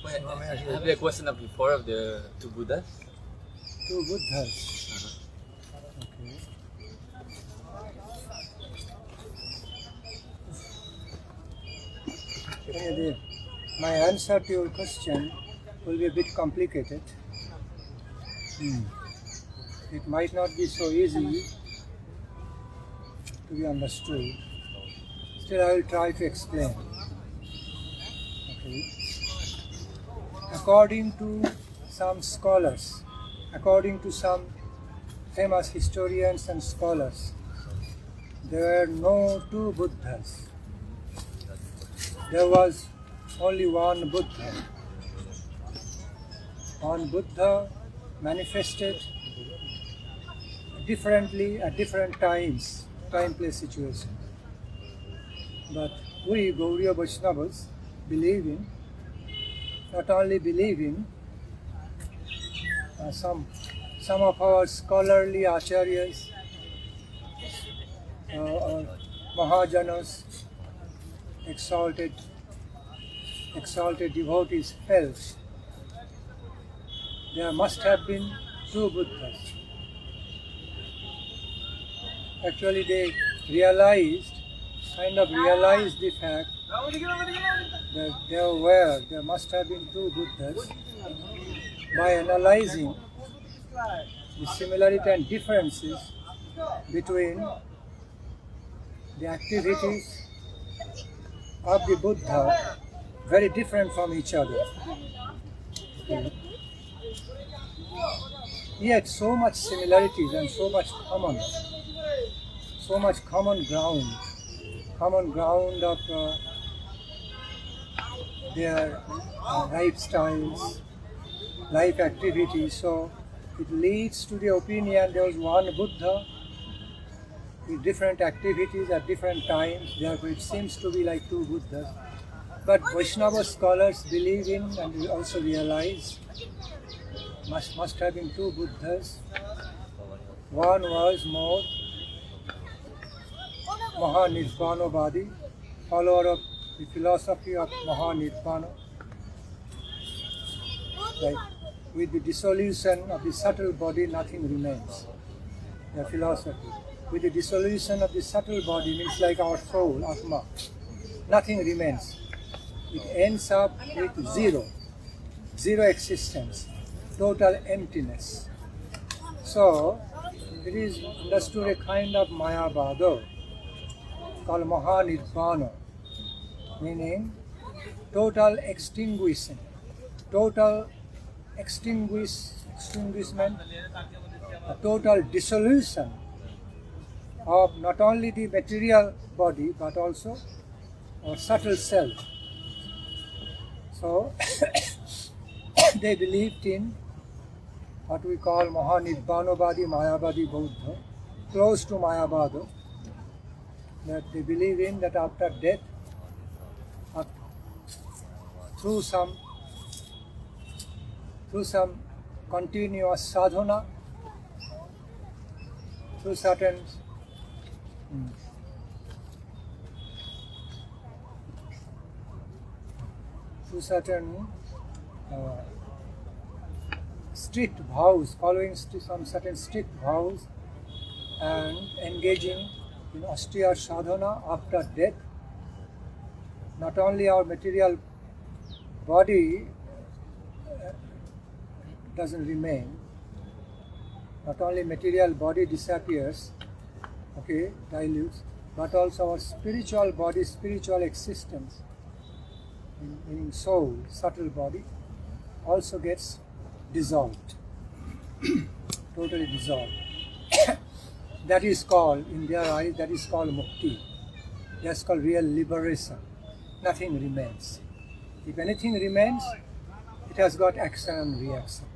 Have a question of before of the two Buddhas? Two Buddhas. Okay. My answer to your question will be a bit complicated. It might not be so easy to be understood. Still, I will try to explain. Okay. According to some scholars, according to some famous historians and scholars, there were no two Buddhas. There was only one Buddha. One Buddha manifested differently at different times, time, place, situation. But we Gauriya Vaishnavas believe in, not only believe in, some of our scholarly acharyas or Mahajanas, exalted devotees felt there must have been two Buddhas. Actually, they kind of realized the fact that there must have been two Buddhas by analyzing the similarity and differences between the activities of the Buddha, very different from each other. Yet so much similarities and so much common ground of their lifestyles, life activities. So it leads to the opinion there was one Buddha with different activities at different times. Therefore, it seems to be like two Buddhas. But Vaishnava scholars believe in and also realize must have been two Buddhas. One was more maha-nirvana vadi, follower of the philosophy of maha-nirvana. Like with the dissolution of the subtle body, nothing remains. The philosophy. With the dissolution of the subtle body means like our soul, Atma, nothing remains. It ends up with zero existence, total emptiness. So it is understood a kind of mayavadi called maha-nirvana, meaning total extinguishment, a total dissolution of not only the material body but also our subtle self. So they believed in what we call maha-nirvanavadi, mayavadi Buddha, close to mayavadi, that they believe in that after death, through some continuous sadhana, through certain strict vows, following some certain strict vows and engaging in austere sadhana after death, not only our material body doesn't remain, not only material body disappears, dilutes, but also our spiritual body, spiritual existence, meaning soul, subtle body, also gets dissolved, totally dissolved. That is called, in their eyes, that is called mukti. That's called real liberation. Nothing remains. If anything remains, it has got action and reaction.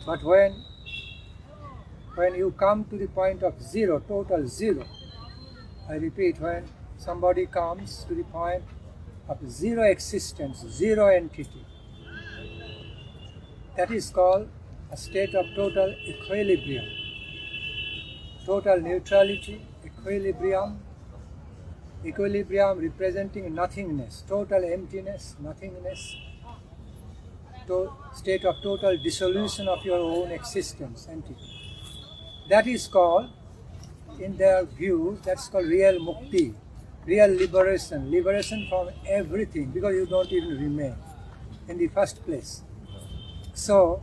But when you come to the point of zero, total zero, I repeat, when somebody comes to the point of zero existence, zero entity, that is called a state of total equilibrium, total neutrality, equilibrium representing nothingness, total emptiness, nothingness, state of total dissolution of your own existence, entity. That is called, in their views, that's called real mukti, real liberation, liberation from everything, because you don't even remain in the first place. So,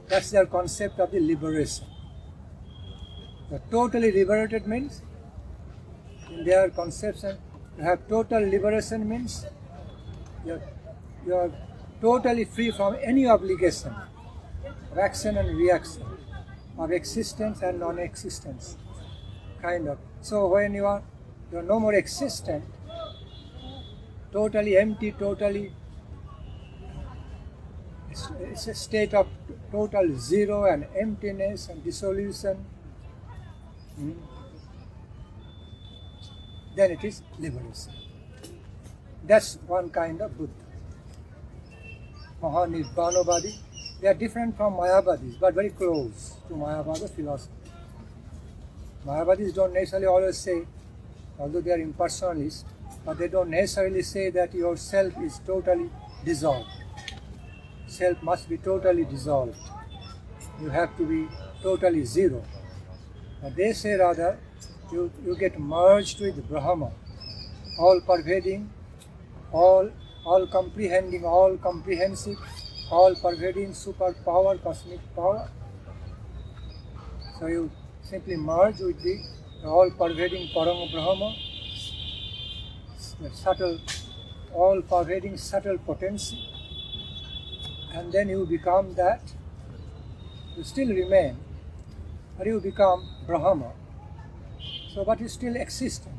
that's their concept of the liberation. The totally liberated means, in their conception, to have total liberation means you are totally free from any obligation of action and reaction, of existence and non-existence, kind of. So when you are no more existent, totally empty, totally, it's a state of total zero and emptiness and dissolution, then it is liberation. That's one kind of Buddha. Maha-nirvana vadi. They are different from mayavadis, but very close to mayavada philosophy. Mayavadis don't necessarily always say, although they are impersonalists, but they don't necessarily say that your self is totally dissolved. Self must be totally dissolved. You have to be totally zero. But they say rather, you get merged with Brahma, all pervading, all comprehending, all comprehensive, all pervading superpower, cosmic power. So you simply merge with the all pervading Parama Brahma, the subtle, all pervading subtle potency, and then you become that. You still remain, but you become Brahma. So, but you still existent.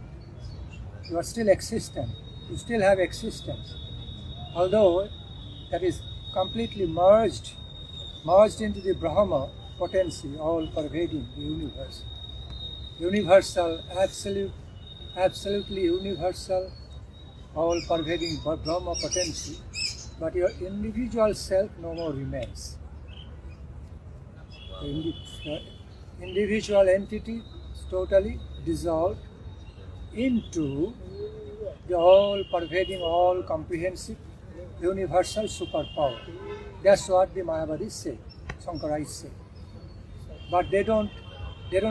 You are still existent. You still have existence. Although that is completely merged into the Brahma potency, all pervading the universe. Universal, absolutely universal, all pervading Brahma potency. But your individual self no more remains. The individual entity is totally dissolved into the all pervading, all comprehensive, universal superpower. That's what the mayavadis say, Shankarites say. But they don't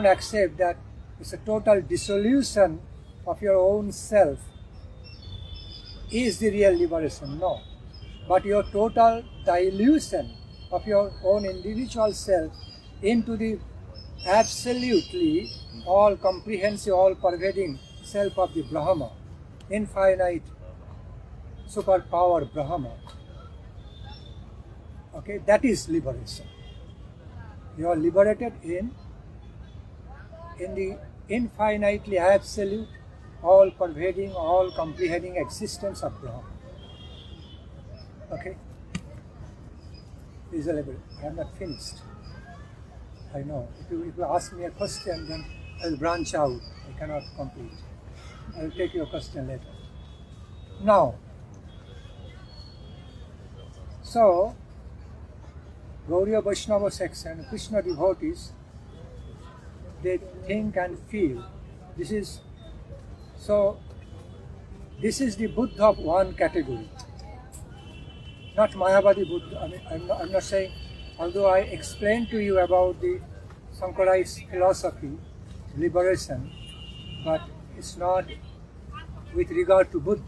accept that it's a total dissolution of your own self is the real liberation. No. But your total dilution of your own individual self into the absolutely all comprehensive, all pervading self of the Brahma, infinite superpower Brahma. Okay, that is liberation. You are liberated in the infinitely absolute, all pervading, all comprehending existence of Brahma. Okay? Please elaborate. I am not finished. I know. If you ask me a question, then I will branch out. I cannot complete. I will take your question later. Now, so, Gauriya Vaishnava section, Krishna devotees, they think and feel. This is the Buddha of one category. Not Mayavadi Buddha. I mean, I'm not saying, although I explained to you about the Shankarite philosophy, liberation, but it's not with regard to Buddha.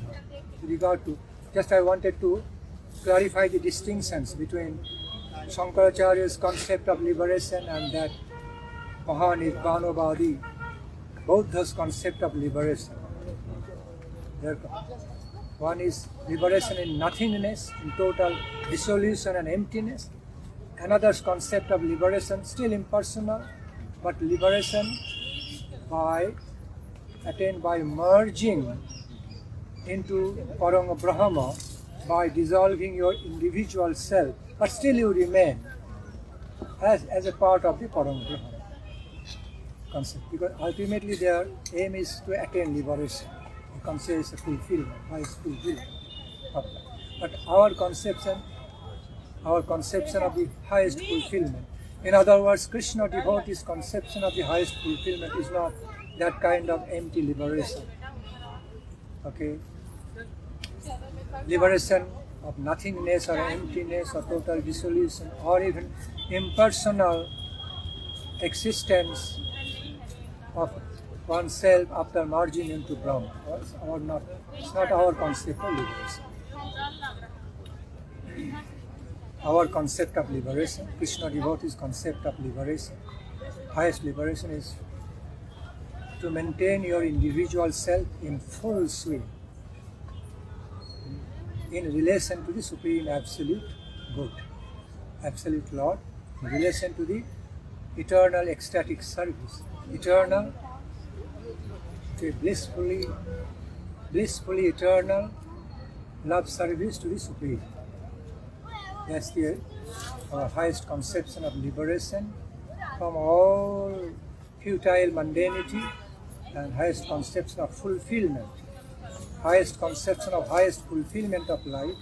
With regard to, just I wanted to clarify the distinctions between Shankaracharya's concept of liberation and that maha-nirvana vadi, Buddha's concept of liberation. One is liberation in nothingness, in total dissolution and emptiness. Another's concept of liberation, still impersonal, but liberation attained by merging into Parama Brahma, by dissolving your individual self, but still you remain as a part of the Parama Brahma concept. Because ultimately their aim is to attain liberation. You can say it's a fulfillment, highest fulfillment of that. But our conception of the highest fulfillment, in other words, Krishna devotee's conception of the highest fulfillment is not that kind of empty liberation. Okay? Liberation of nothingness or emptiness or total dissolution or even impersonal existence of oneself after merging into Brahma. It's not our concept of liberation. Our concept of liberation, Krishna devotees' concept of liberation, highest liberation is to maintain your individual self in full swing in relation to the Supreme Absolute Good, Absolute Lord, in relation to the eternal ecstatic service, eternal, blissfully eternal love service to the Supreme. That's our highest conception of liberation from all futile mundanity and highest conception of fulfillment, highest conception of highest fulfillment of life,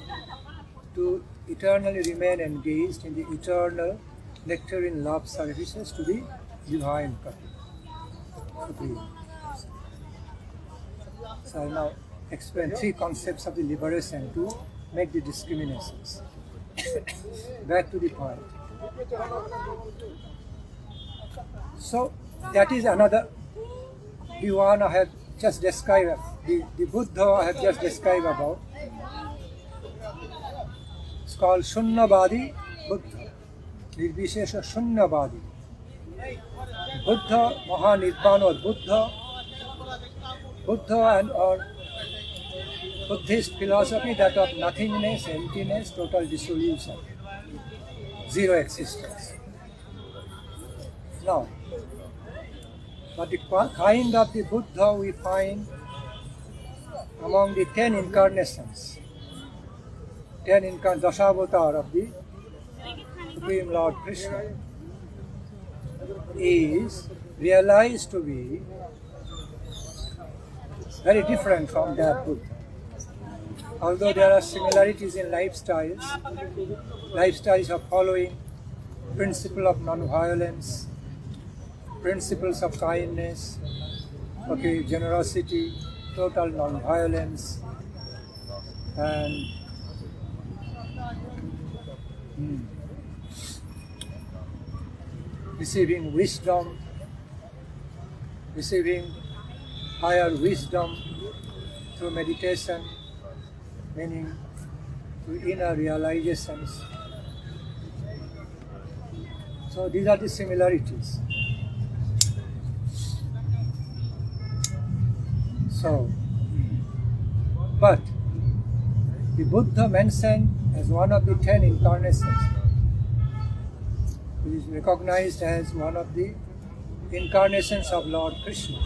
to eternally remain engaged in the eternal nectarine love services to the divine Supreme. So I will now explain three concepts of the liberation to make the discriminations. Back to the point. So that is another, the one I have just described, the Buddha I have just described about. It's called Shunyavadi Buddha, Nirvishesha Shunyavadi. Buddha, maha-nirvana or Buddha and or Buddhist philosophy, that of nothingness, emptiness, total dissolution, zero existence. Now, but the kind of the Buddha we find among the 10 incarnations, Dasavatar of the Supreme Lord Krishna, is realized to be very different from that Buddha. Although there are similarities in lifestyles of following principle of non-violence, principles of kindness, generosity, total non-violence, and receiving wisdom, receiving higher wisdom through meditation, meaning through inner realizations. So these are the similarities. So, but the Buddha mentioned as one of the 10 incarnations, who is recognized as one of the incarnations of Lord Krishna.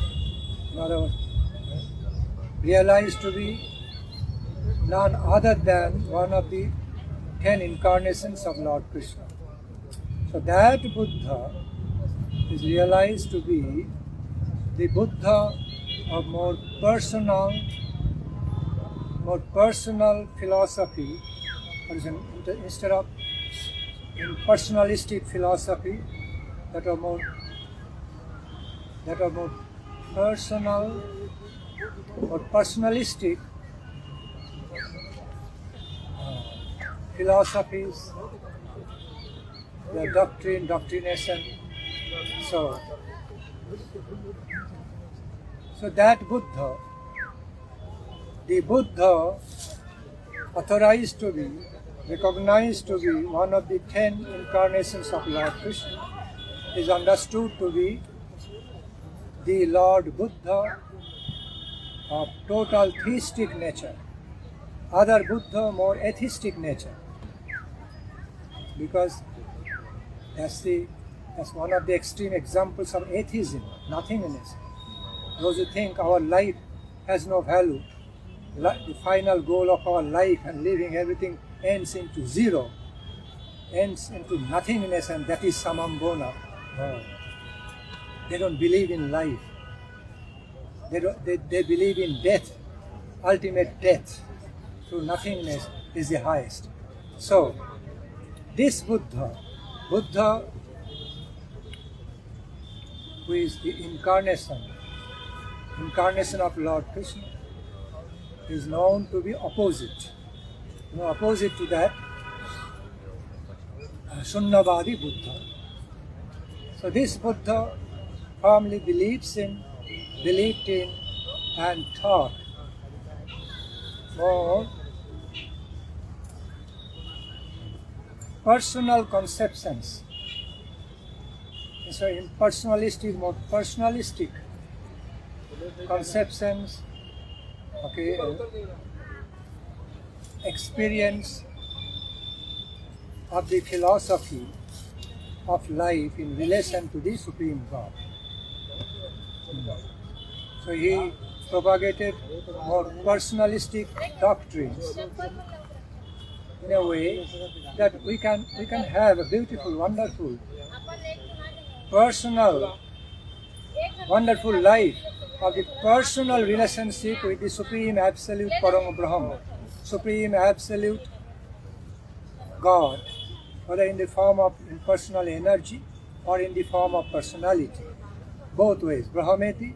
In other words, realized to be none other than one of the 10 incarnations of Lord Krishna. So that Buddha is realized to be the Buddha of more personal philosophy, instead of impersonalistic philosophy, that are more personal or personalistic philosophies, their doctrination. So that Buddha, the Buddha authorized to be, recognized to be one of the 10 incarnations of Lord Krishna, is understood to be the Lord Buddha of total theistic nature, other Buddha more atheistic nature, because that's one of the extreme examples of atheism, nothingness. Those who think our life has no value, the final goal of our life and living, everything ends into zero, ends into nothingness, and that is samambona. They don't believe in life. They believe in death, ultimate death through nothingness is the highest. So this Buddha who is the incarnation of Lord Krishna, is known to be opposite. opposite to that, Shunyavadi Buddha. So this Buddha firmly believed in, and taught more personal conceptions. So impersonalistic, more personalistic conceptions, okay, experience of the philosophy of life in relation to the Supreme God. So he propagated more personalistic doctrines in a way that we can have a beautiful, wonderful, personal, wonderful life of the personal relationship with the Supreme Absolute Param Brahma, Supreme Absolute God, whether in the form of impersonal energy or in the form of personality. Both ways, Brahmeti,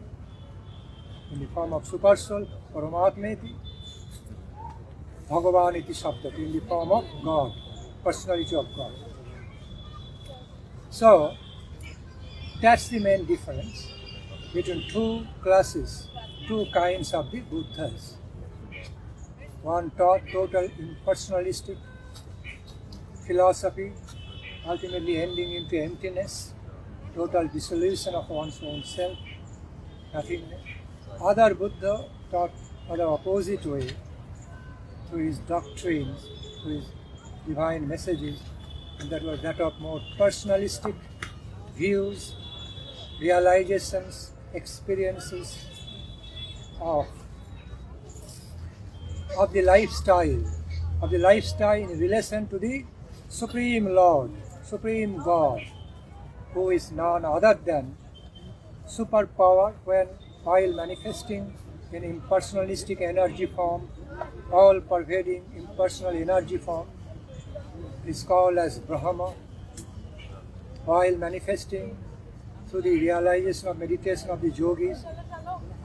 in the form of Supersoul, Paramatmeti, Bhagavaniti Sabdati, in the form of God, personality of God. So, that's the main difference between two classes, two kinds of the Buddhas. One taught total impersonalistic philosophy, ultimately ending into emptiness, total dissolution of one's own self, nothingness. Other Buddha taught the opposite way, through his doctrines, through his divine messages, and that was that of more personalistic views, realizations, experiences of the lifestyle in relation to the Supreme Lord, Supreme God, who is none other than superpower while manifesting in impersonalistic energy form, all-pervading impersonal energy form, is called as Brahma, while manifesting through the realization of meditation of the yogis,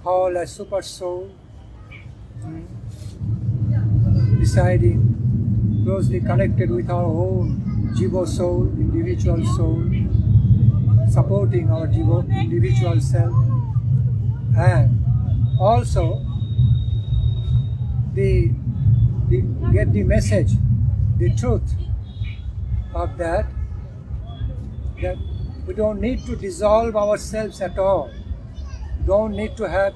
called as Super Soul, residing closely connected with our own Jiva soul, individual soul, supporting our Jiva, individual self, and also get the message, the truth of that we don't need to dissolve ourselves at all. We don't need to have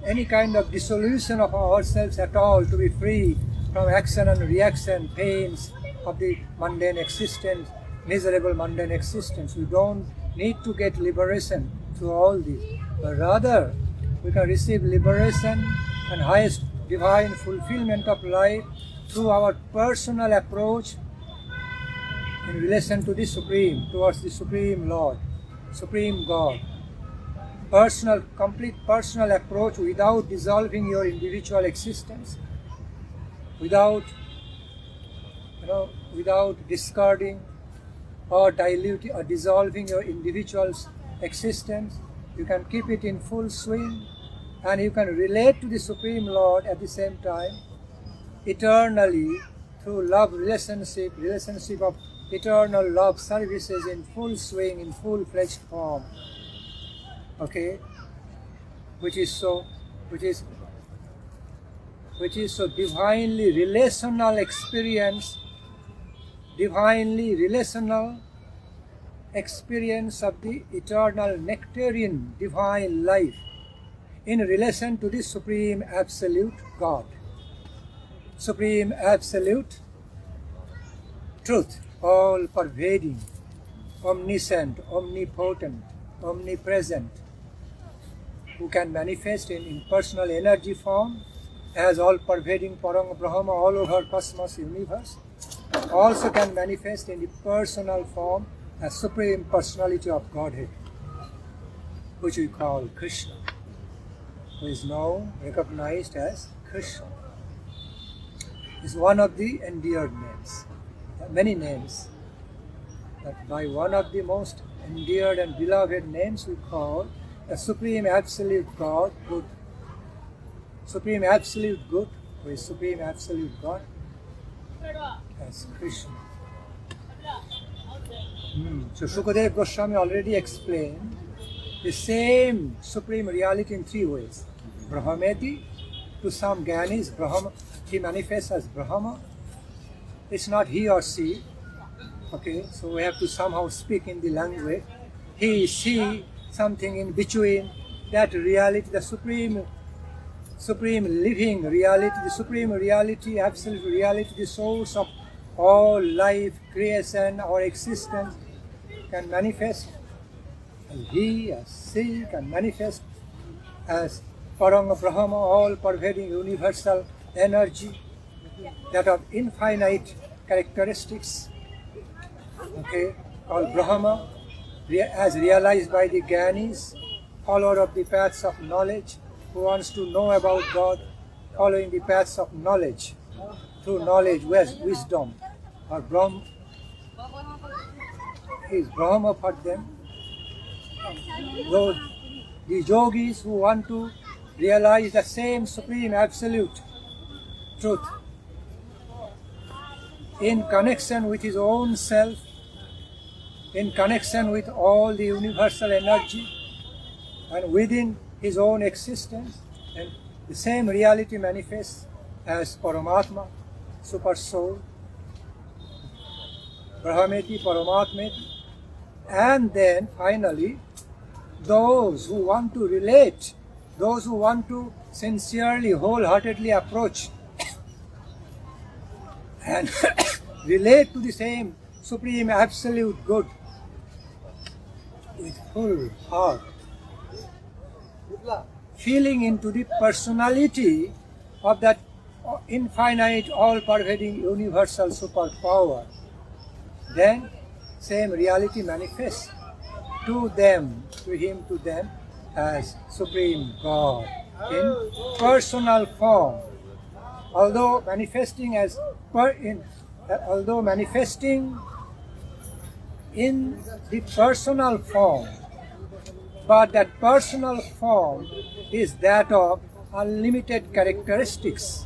any kind of dissolution of ourselves at all to be free from action and reaction, pains of the mundane existence, miserable mundane existence. We don't need to get liberation through all this, but rather we can receive liberation and highest divine fulfillment of life through our personal approach in relation to the Supreme, towards the Supreme Lord, Supreme God. Complete personal approach without dissolving your individual existence, without discarding or diluting or dissolving your individual's existence. You can keep it in full swing, and you can relate to the Supreme Lord at the same time, eternally, through love relationship of eternal love services in full swing, in full-fledged form. Okay, which is so divinely relational experience, of the eternal nectarian divine life in relation to the Supreme Absolute God, Supreme Absolute Truth, all-pervading, omniscient, omnipotent, omnipresent, who can manifest in impersonal energy form as all-pervading Parang Brahma all over cosmos universe, also can manifest in the personal form as Supreme Personality of Godhead, which we call Krishna, who is now recognized as Krishna. Is one of the endeared names. There are many names, but by one of the most endeared and beloved names we call the Supreme Absolute God, Good. Supreme Absolute Good, who is Supreme Absolute God, as Krishna. So Shukadev Goswami already explained the same supreme reality in three ways. Brahmeti, to some Gyanis, Brahma, he manifests as Brahma. It's not he or she. Okay, so we have to somehow speak in the language. He, she, something in between. That reality, the supreme living reality, the supreme reality, absolute reality, the source of all life, creation, our existence, can manifest as he, as she, can manifest as Paranga Brahma, all pervading universal energy, that of infinite characteristics, okay, called Brahma, as realized by the Gyanis, follower of the paths of knowledge, who wants to know about God, following the paths of knowledge, through knowledge, wisdom, or Brahma, is Brahma for them. Those, the yogis who want to realize the same supreme absolute truth in connection with his own self, in connection with all the universal energy, and within his own existence, and the same reality manifests as Paramatma, Super Soul, Brahmeti, Paramatmeti, and then finally those who want to relate, those who want to sincerely, wholeheartedly approach and relate to the same supreme absolute good with full heart, feeling into the personality of that infinite, all-pervading, universal superpower, then same reality manifests to them, to him, to them, as Supreme God in personal form. Although manifesting in the personal form, but that personal form is that of unlimited characteristics,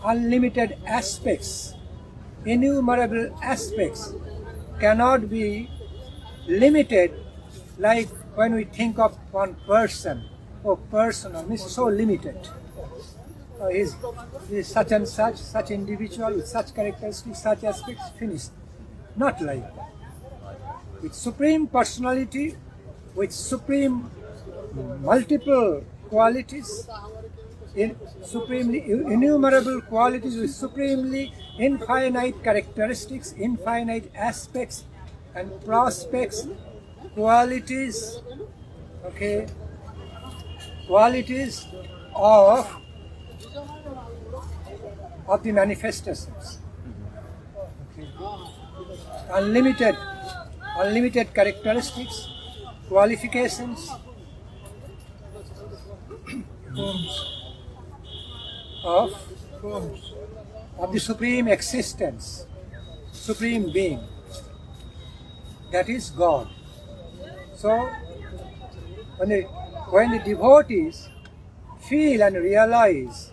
unlimited aspects, innumerable aspects, cannot be limited like when we think of one person. Oh, personal means so limited. Is such and such individual with such characteristics, such aspects, finished. Not like that. With supreme personality, with supreme multiple qualities, supremely innumerable qualities, with supremely infinite characteristics, infinite aspects and prospects, qualities, okay, qualities of the manifestations. Okay. Unlimited characteristics, qualifications of the supreme existence, supreme being, that is God. So when the devotees feel and realize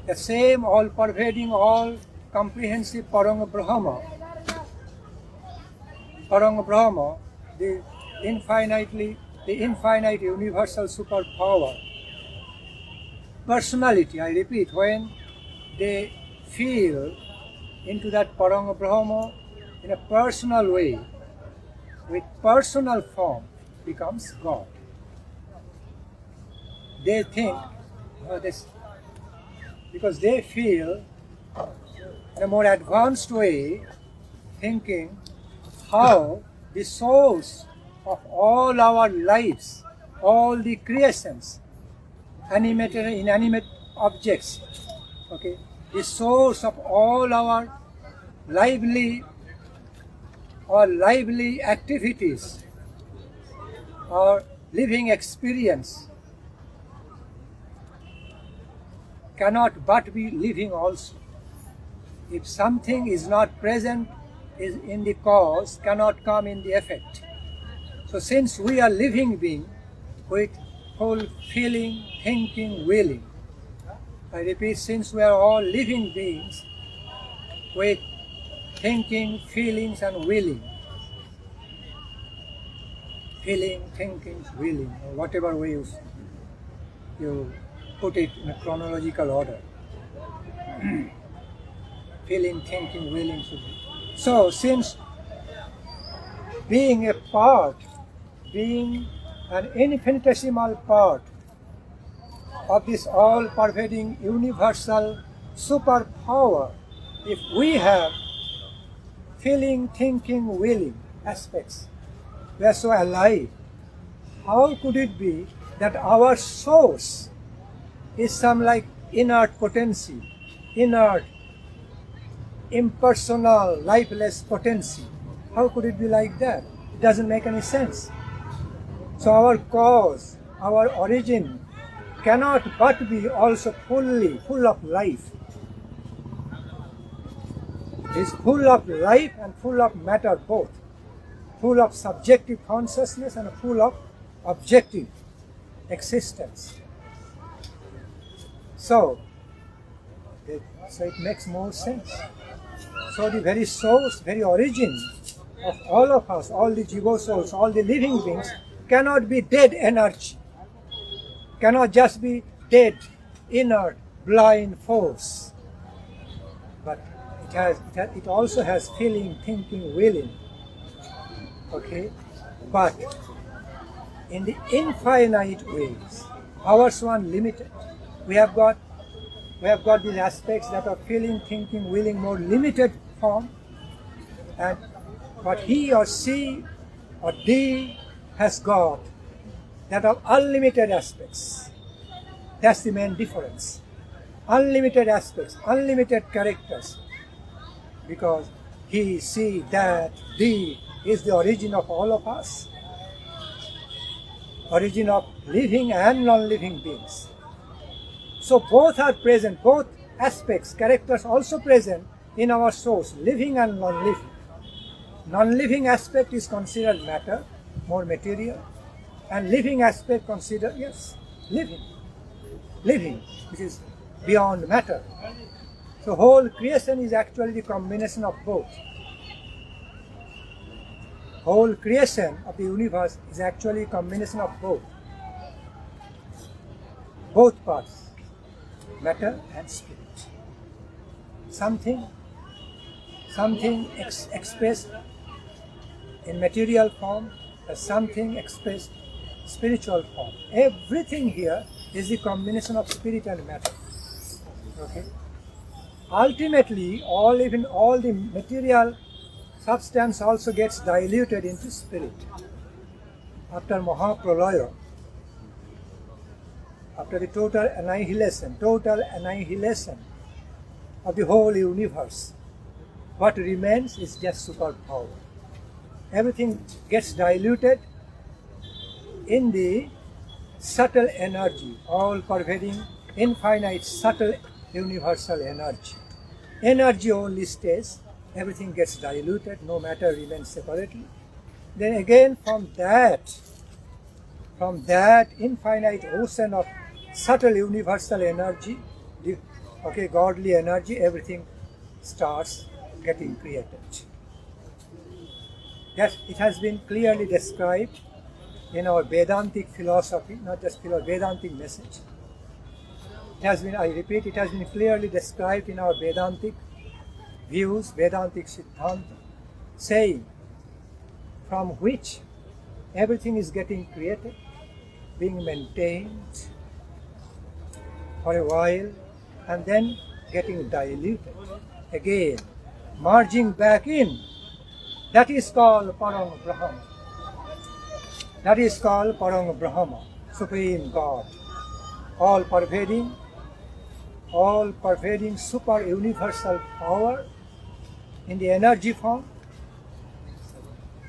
the same all-pervading, all-comprehensive Paranga Brahma, the infinite universal superpower, personality, I repeat, when they feel into that Paranga Brahma in a personal way, with personal form, becomes God. They think, because they feel in a more advanced way, thinking how the source of all our lives, all the creations, animated and inanimate objects, okay, the source of all our lively activities, our living experience, cannot but be living also. If something is not present is in the cause, cannot come in the effect. So since we are living being with whole feeling, thinking, willing, I repeat, since we are all living beings with thinking, feelings and willing. Feeling, thinking, willing, or whatever way you put it in a chronological order. Feeling, thinking, willing should be. So, since being a part, being an infinitesimal part of this all-pervading universal superpower, if we have feeling, thinking, willing aspects, we are so alive, how could it be that our source is some like inert potency, inert, impersonal, lifeless potency? How could it be like that? It doesn't make any sense. So our cause, our origin cannot but be also full of life. It is full of life and full of matter both. Full of subjective consciousness and full of objective existence. So it makes more sense. So the very source, very origin of all of us, all the jiva souls, all the living beings, cannot be dead energy, cannot just be dead, inert, blind force. But it also has feeling, thinking, willing. Okay, but in the infinite ways, ours one limited. We have got these aspects that are feeling, thinking, willing, more limited form, and what he or she or they has got that are unlimited aspects. That's the main difference. Unlimited aspects, unlimited characters, because he, she, that, they is the origin of all of us, origin of living and non-living beings. So both are present, both aspects, characters also present in our source, living and non-living. Non-living aspect is considered matter, more material, and living aspect considered, yes, living, which is beyond matter. So whole creation is actually the combination of both. Whole creation of the universe is actually a combination of both. Both parts, matter and spirit. Something expressed in material form, something expressed spiritual form. Everything here is the combination of spirit and matter. Okay. Ultimately, even all the material substance also gets diluted into spirit. After Mahapralaya, after the total annihilation of the whole universe, what remains is just superpower. Everything gets diluted in the subtle energy, all-pervading, infinite, subtle, universal energy. Energy only stays, everything gets diluted, no matter remains separately. Then again from that infinite ocean of subtle universal energy, godly energy, everything starts getting created. Yes, it has been clearly described in our Vedantic philosophy, not just Vedantic message. It has been clearly described in our Vedantic views, Vedantic Siddhanta, saying from which everything is getting created, being maintained for a while, and then getting diluted, again merging back in. That is called Parang Brahma. That is called Parang Brahma, Supreme God, all-pervading, super universal power in the energy form,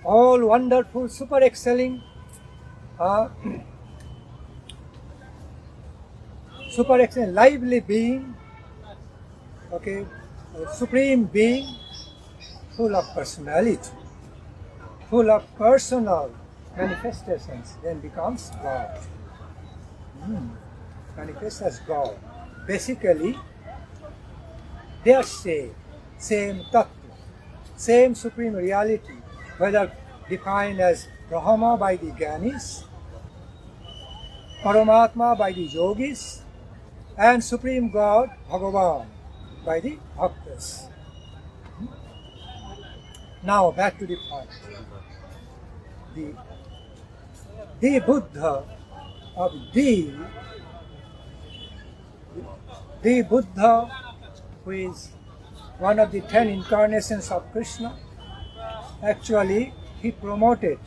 all wonderful, super excelling, lively being, supreme being, full of personality, full of personal manifestations, then becomes God. Manifests as God. Basically, they are saved. same tattva, same supreme reality, whether defined as Brahma by the Gyanis, Paramatma by the Yogis, and Supreme God, Bhagavan, by the Bhaktas. Now back to the point. The Buddha of the Buddha, who is one of the 10 incarnations of Krishna, actually he promoted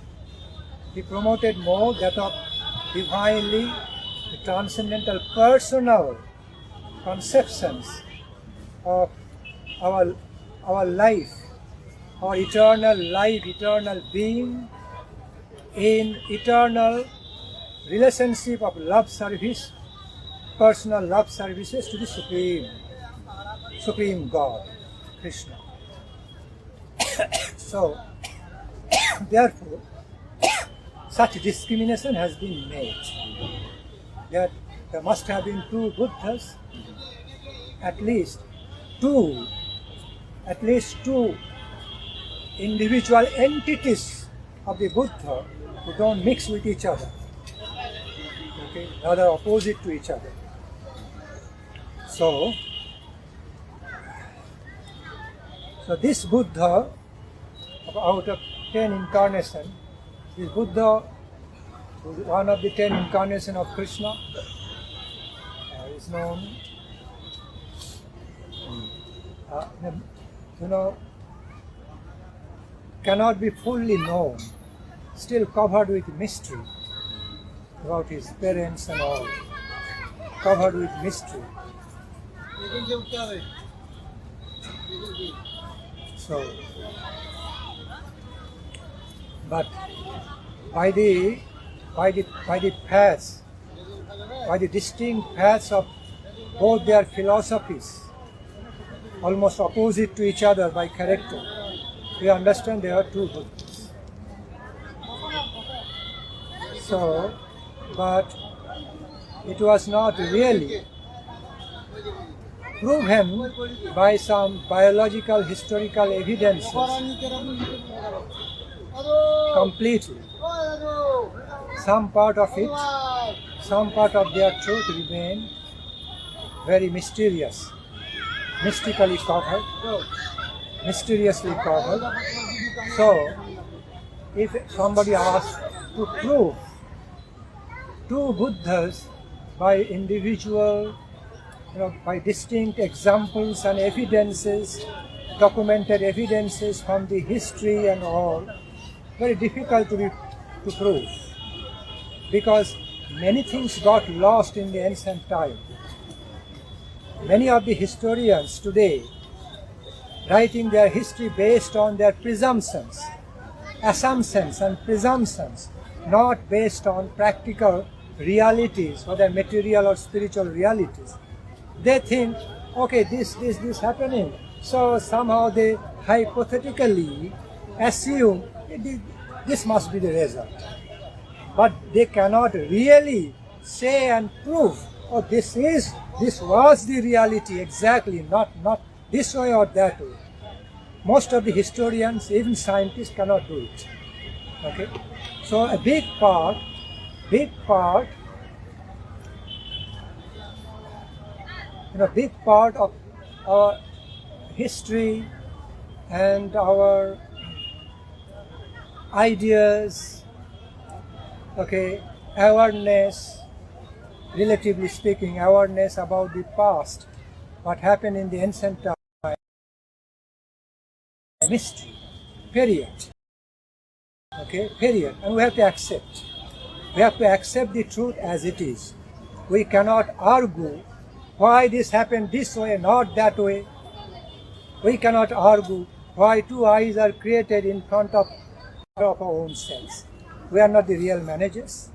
more that of divinely transcendental personal conceptions of our life, our eternal life, eternal being, in eternal relationship of love service, personal love services to the Supreme God, Krishna. So, therefore, such discrimination has been made. That there must have been two Buddhas, at least two individual entities of the Buddha who don't mix with each other, okay, rather opposite to each other. So this Buddha, out of 10 incarnations, this Buddha was one of the 10 incarnations of Krishna, is known, cannot be fully known, still covered with mystery about his parents and all, covered with mystery. So, but by the paths, by the distinct paths of both their philosophies, almost opposite to each other by character, we understand there are two Buddhas. So, but it was not really proven by some biological historical evidences completely. Some part of their truth remain very mysterious, mystically covered, mysteriously covered. So, if somebody asks to prove two Buddhas by individual, by distinct examples and evidences, documented evidences from the history and all, very difficult to prove, because many things got lost in the ancient time. Many of the historians today writing their history based on their presumptions, assumptions and presumptions, not based on practical realities, whether material or spiritual realities. They think, okay, this happening, so somehow they hypothetically assume this must be the result. But they cannot really say and prove, oh, this was the reality exactly, not this way or that way. Most of the historians, even scientists, cannot do it. Okay? So a big part of our history and our ideas, okay, awareness, relatively speaking, awareness about the past, what happened in the ancient time, mystery, period. Okay, period. And we have to accept. We have to accept the truth as it is. We cannot argue why this happened this way, not that way. We cannot argue why two eyes are created in front of our own selves. We are not the real managers.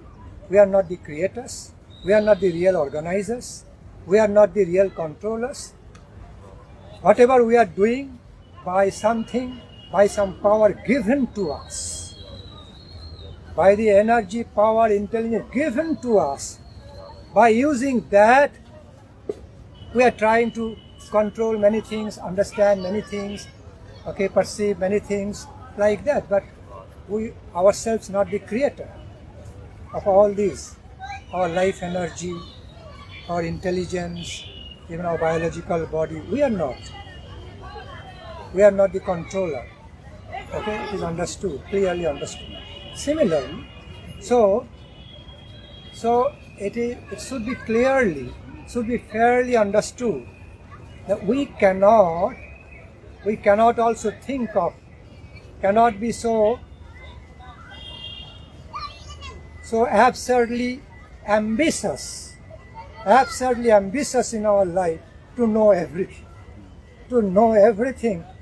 We are not the creators. We are not the real organizers. We are not the real controllers. Whatever we are doing by something, by some power given to us, by the energy, power, intelligence given to us, by using that, we are trying to control many things, understand many things, okay, perceive many things like that. But we ourselves not the creator of all these. Our life energy, our intelligence, even our biological body, we are not. We are not the controller. Okay, it is understood, clearly understood. Similarly, so it should be fairly understood that we cannot also think of, cannot be so absurdly ambitious in our life to know everything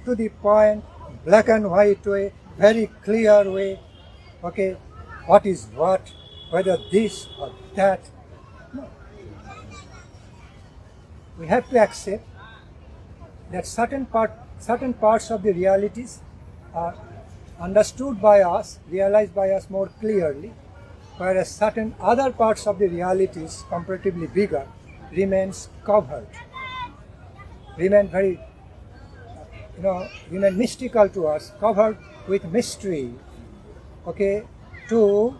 to the point, black and white way, very clear way, okay, what is what, whether this or that. No. We have to accept that certain parts of the realities are understood by us, realized by us more clearly, whereas certain other parts of the realities, comparatively bigger, remains covered, remain very, remain mystical to us, covered with mystery, okay, to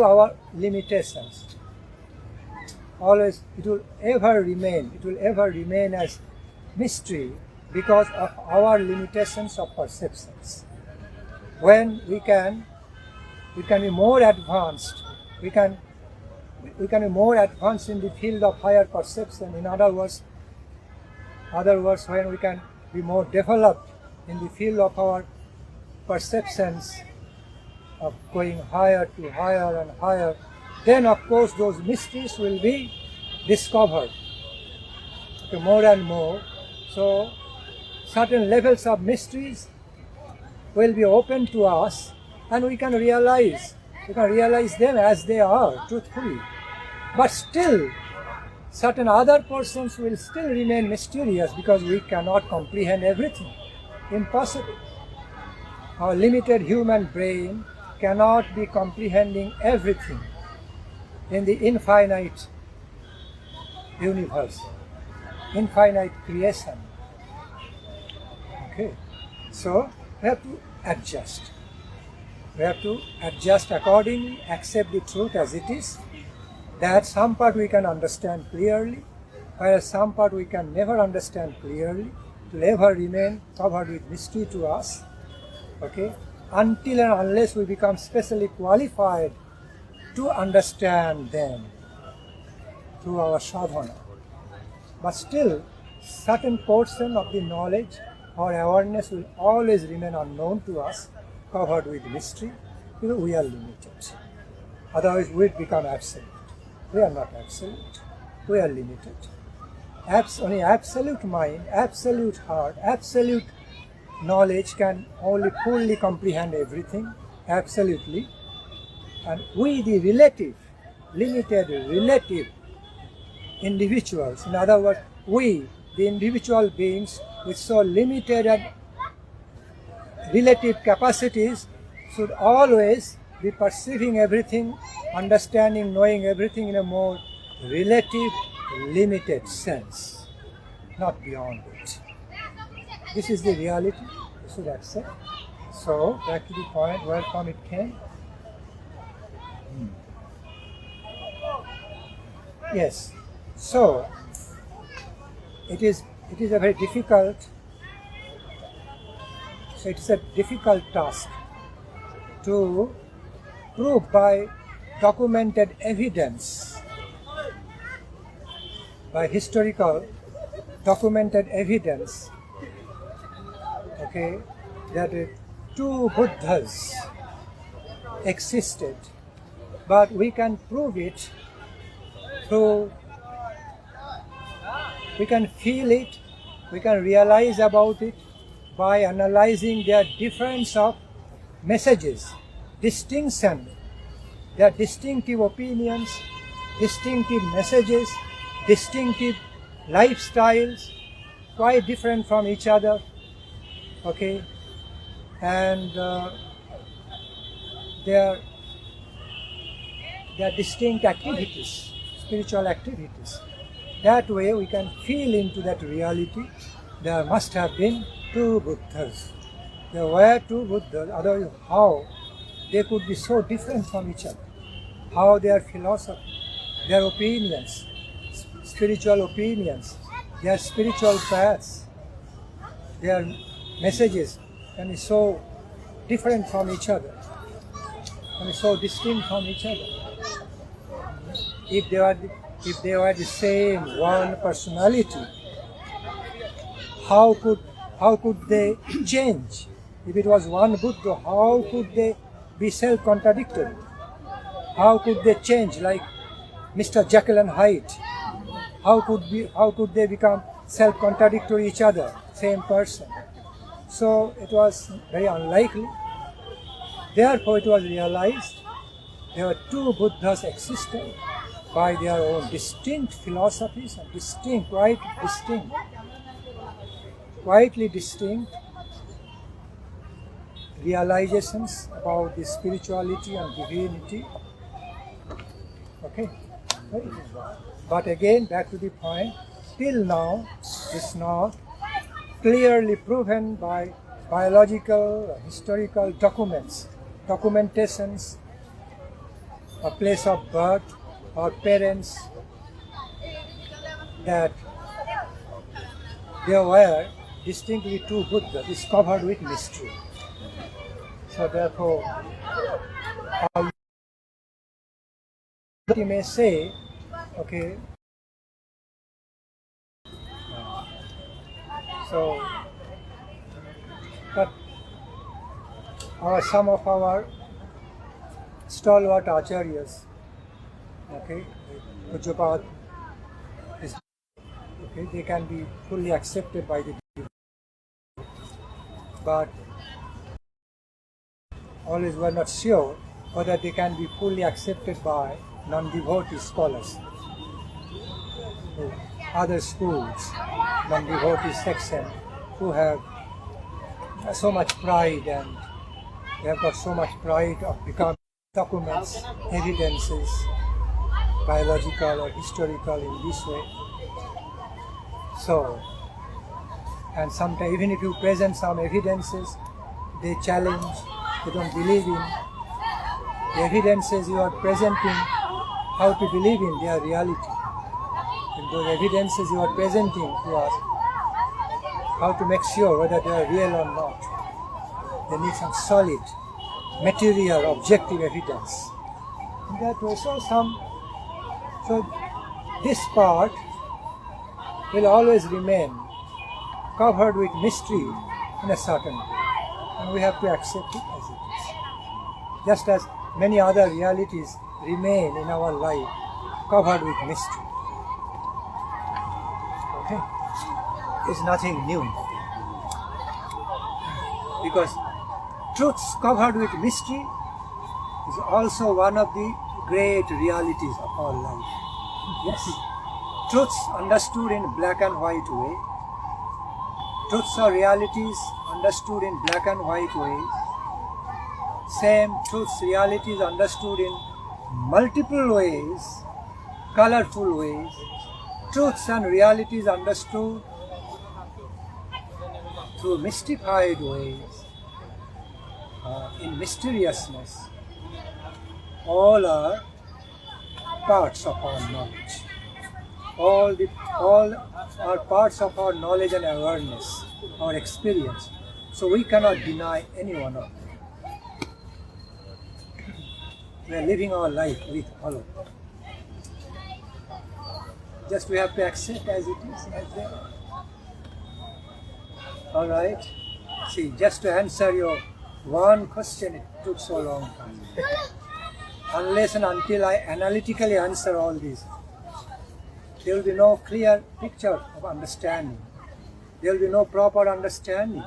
our limitations. Always, it will ever remain as mystery because of our limitations of perceptions. When we can be more advanced, we can be more advanced in the field of higher perception. In other words, when we can be more developed in the field of our perceptions of going higher to higher and higher, then of course those mysteries will be discovered, okay, more and more. So certain levels of mysteries will be open to us, and we can realize them as they are, truthfully. But still, certain other portions will still remain mysterious because we cannot comprehend everything. Impossible. Our limited human brain cannot be comprehending everything in the infinite universe, infinite creation. Okay, so we have to adjust. We have to adjust accordingly, accept the truth as it is, that some part we can understand clearly, whereas some part we can never understand clearly, it will ever remain covered with mystery to us, okay, until and unless we become specially qualified to understand them through our sadhana. But still, certain portion of the knowledge or awareness will always remain unknown to us, covered with mystery, because we are limited. Otherwise, we become absolute. We are not absolute. We are limited. Only absolute mind, absolute heart, absolute knowledge can only fully comprehend everything, absolutely. And we, the limited relative individuals, in other words, we, the individual beings with so limited and relative capacities, should always be perceiving everything, understanding, knowing everything in a more relative, limited sense, not beyond it. This is the reality, you should accept. So, back to the point where from it came. Yes, so it is a very difficult, task to prove by documented evidence, by historical documented evidence, okay, that two Buddhas existed, but we can prove it through, we can feel it, we can realize about it by analyzing their difference of messages, distinction, their distinctive opinions, distinctive messages, distinctive lifestyles, quite different from each other, okay, and their distinct activities, spiritual activities. that way we can feel into that reality. There must have been two Buddhas. There were two Buddhas, otherwise how they could be so different from each other? How their philosophy, their opinions, spiritual opinions, their spiritual paths, their messages can be so different from each other, can be so distinct from each other. If they were the same one personality, how could they change? If it was one Buddha, how could they be self-contradictory? How could they change like Mr. Jekyll and Hyde? How could they become self-contradictory each other, same person? So it was very unlikely. Therefore it was realized there were two Buddhas existing by their own distinct philosophies and quietly distinct realizations about the spirituality and divinity. Okay. But again, back to the point, till now, it's not clearly proven by biological, historical documentations, a place of birth, or parents, that there were distinctly two Buddhas. It's covered with mystery. So therefore, you may say, okay, so, but some of our stalwart acharyas, okay, Pujyapat, okay, they can be fully accepted by the devotee, but always we're not sure whether they can be fully accepted by non-devotee scholars. Other schools, non-devotee section, who have so much pride and they have got so much pride of becoming documents, evidences, biological or historical in this way. So, and sometimes even if you present some evidences, they challenge, they don't believe in. The evidences you are presenting, how to believe in their reality. And those evidences you are presenting to us, how to make sure whether they are real or not. They need some solid, material, objective evidence. In that way, so this part will always remain covered with mystery in a certain way. And we have to accept it as it is. Just as many other realities remain in our life covered with mystery. Okay? It's nothing new. Because truths covered with mystery is also one of the great realities of our life. Yes? Truths understood in black and white way, truths or realities understood in black and white ways, same truths, realities understood in multiple ways, colorful ways, truths and realities understood through mystified ways, in mysteriousness, all are parts of our knowledge. All are parts of our knowledge and awareness, our experience. So we cannot deny any one of them. We are living our life with all of them. Just we have to accept as it is, as they are. Alright? See, just to answer your one question, it took so long time. Unless and until I analytically answer all these, there will be no clear picture of understanding. There will be no proper understanding.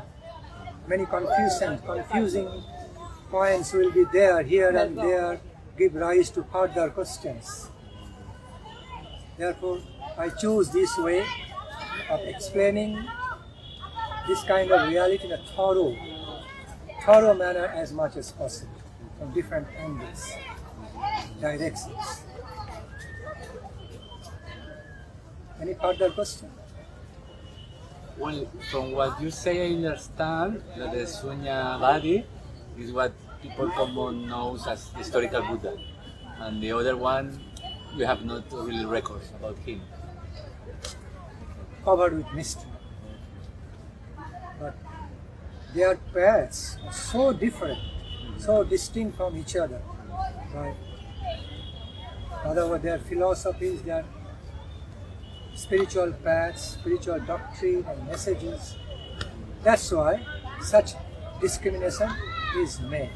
Many confusing points will be there, here and there, give rise to further questions. Therefore, I choose this way of explaining this kind of reality in a thorough manner as much as possible, from different angles, directions. Any further question? Well, from what you say, I understand that the Sunya Vadi is what people common knows as historical Buddha, and the other one we have not really records about him. Covered with mystery. But their paths are so different, so distinct from each other. Right? In other words, their philosophies, their spiritual paths, spiritual doctrine and messages. That's why such discrimination is made.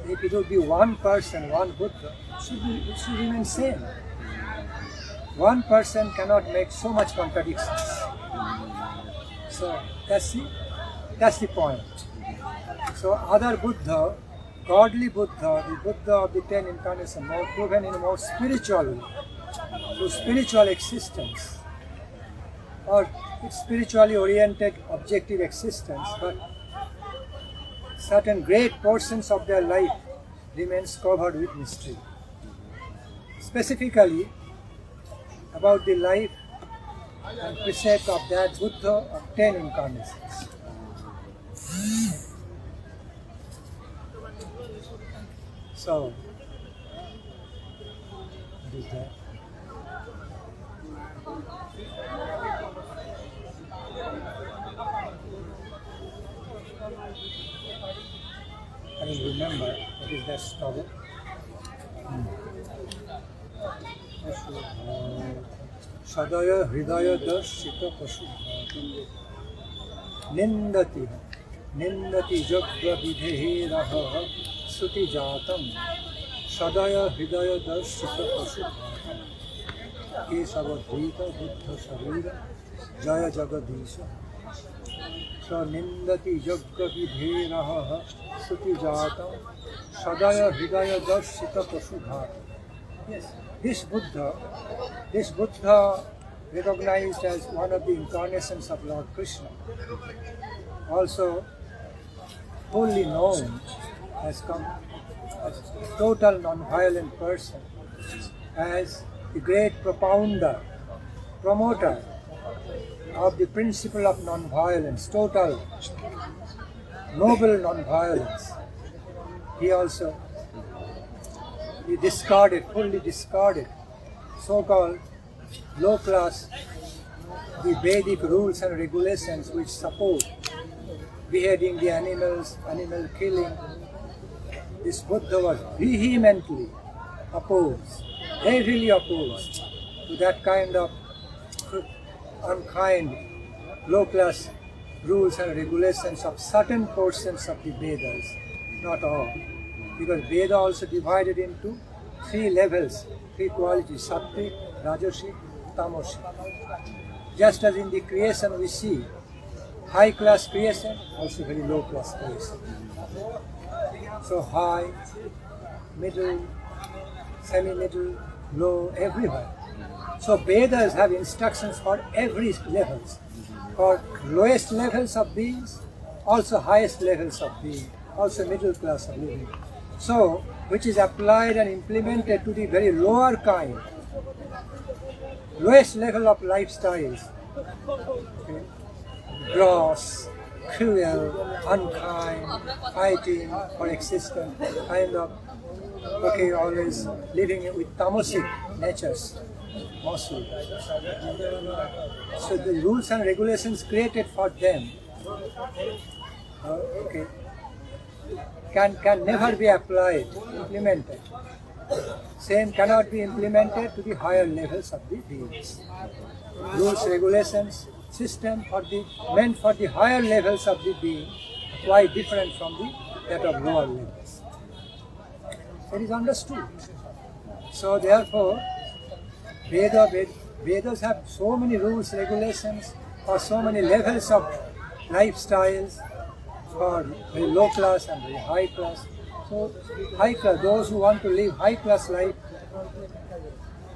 If it would be one person, one Buddha, it should remain same. One person cannot make so much contradictions. So that's the point. So other Buddha, godly Buddha, the Buddha of the 10 incarnations, more proven in a more spiritual way, through spiritual existence, or it's spiritually oriented objective existence, but certain great portions of their life remains covered with mystery. Specifically, about the life and precept of that Buddha of 10 incarnations. So, what is that? I will remember what is that story. Sadaya hridaya darshita pashu nindati jagya vidhe raha suti jatam sadaya hridaya darshita pashu kesavadhita buddha sharira jaya jagadisha so nindati jagya vidhe raha suti jatam sadaya hridaya darshita pashu bhata. Yes. This Buddha recognized as one of the incarnations of Lord Krishna, also wholly known as total non-violent person, as the great promoter of the principle of non-violence, total noble non-violence. He fully discarded so-called low-class, the Vedic rules and regulations which support beheading the animals, animal killing. This Buddha was vehemently opposed, heavily opposed to that kind of unkind, low-class rules and regulations of certain portions of the Vedas, not all. Because Veda also divided into 3 levels, 3 qualities, Sattvic, Rajasic, Tamasic. Just as in the creation we see high class creation, also very low class creation. So high, middle, semi-middle, low, everywhere. So Vedas have instructions for every levels, for lowest levels of beings, also highest levels of being, also middle class of living. So, which is applied and implemented to the very lower kind, lowest level of lifestyles, okay? Gross, cruel, unkind, fighting for existence, kind of, always living with tamasic natures, mostly. So the rules and regulations created for them, can never be applied, implemented. Same cannot be implemented to the higher levels of the beings. Rules, regulations, system meant for the higher levels of the being, quite different from that of lower levels. It is understood. So therefore, Vedas have so many rules, regulations, for so many levels of lifestyles, for very low class and very high class. So high class, those who want to live high class life,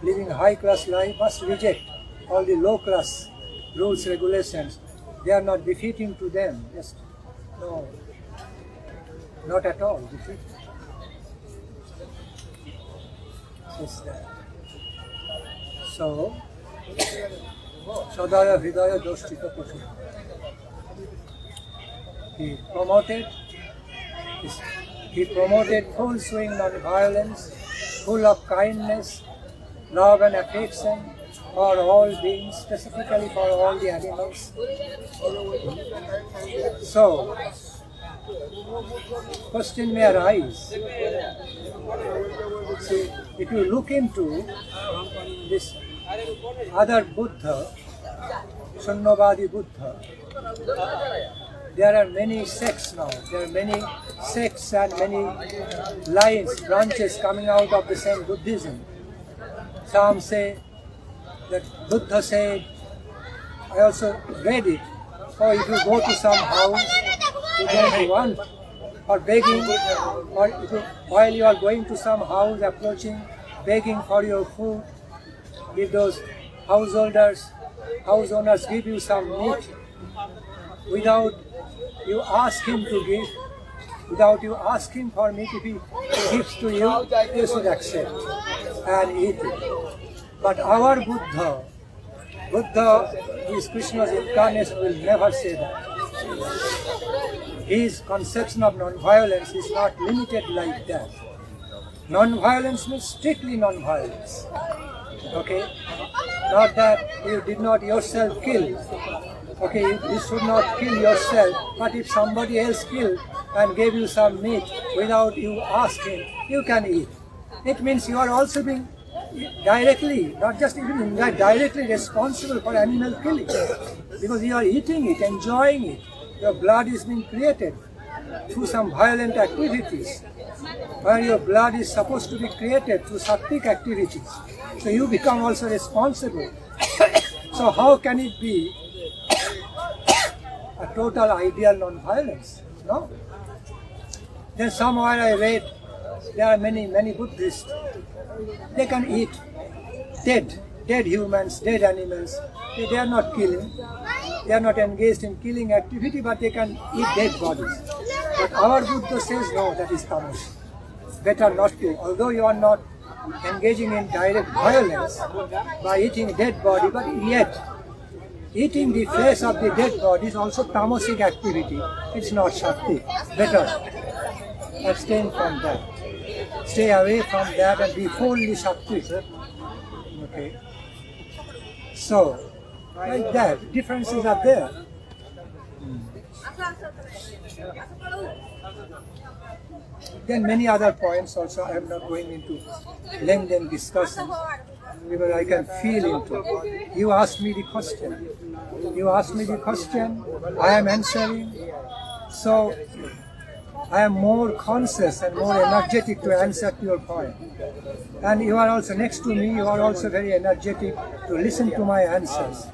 living high class life must reject all the low class rules, regulations. They are not defeating to them. Just no, not at all defeating. Just that. So, Sadaya Hridaya Dostita Pashu. He promoted full swing non-violence, full of kindness, love and affection for all beings, specifically for all the animals. So, question may arise. See, if you look into this other Buddha, Sunnavadi Buddha, there are many sects now. There are many sects and many lines, branches coming out of the same Buddhism. Some say that Buddha said, I also read it, or if you go to some house, you don't want, or begging, or if you, while you are going to some house, approaching, begging for your food, if those house owners give you some meat, without you ask him to give, without you ask him for meat, if he gives to you, you should accept and eat it. But our Buddha who is Krishna's incarnation, will never say that. His conception of non-violence is not limited like that. Non-violence means strictly non-violence. Okay? Not that you did not yourself kill. Okay, you should not kill yourself, but if somebody else killed and gave you some meat without you asking, you can eat. It means you are also being directly, not just even indirectly responsible for animal killing, because you are eating it, enjoying it. Your blood is being created through some violent activities, where your blood is supposed to be created through sattvic activities. So you become also responsible. So how can it be a total ideal non-violence? No. Then somewhere I read there are many Buddhists. They can eat dead humans, dead animals. They are not killing. They are not engaged in killing activity, but they can eat dead bodies. But our Buddha says no, that is tamas. Better not to. Although you are not engaging in direct violence by eating dead body, but yet eating the flesh of the dead body is also tamasic activity. It's not shakti. Better abstain from that. Stay away from that and be fully shakti. Okay. So, like that, differences are there. Then many other points also. I am not going into lengthy discussion because I can feel into. You asked me the question. I am answering. So I am more conscious and more energetic to answer to your point. And you are also next to me, you are also very energetic to listen to my answers.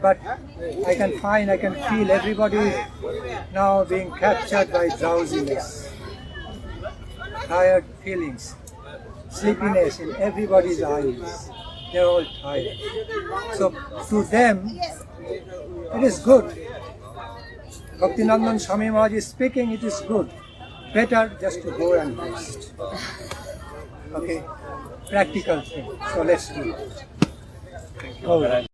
But I can feel everybody now being captured by drowsiness, tired feelings, sleepiness in everybody's eyes. They are all tired. So to them, it is good. Bhakti Nandan Swami Maharaj is speaking, it is good. Better just to go and rest. Okay? Practical thing. So let's do it. All right.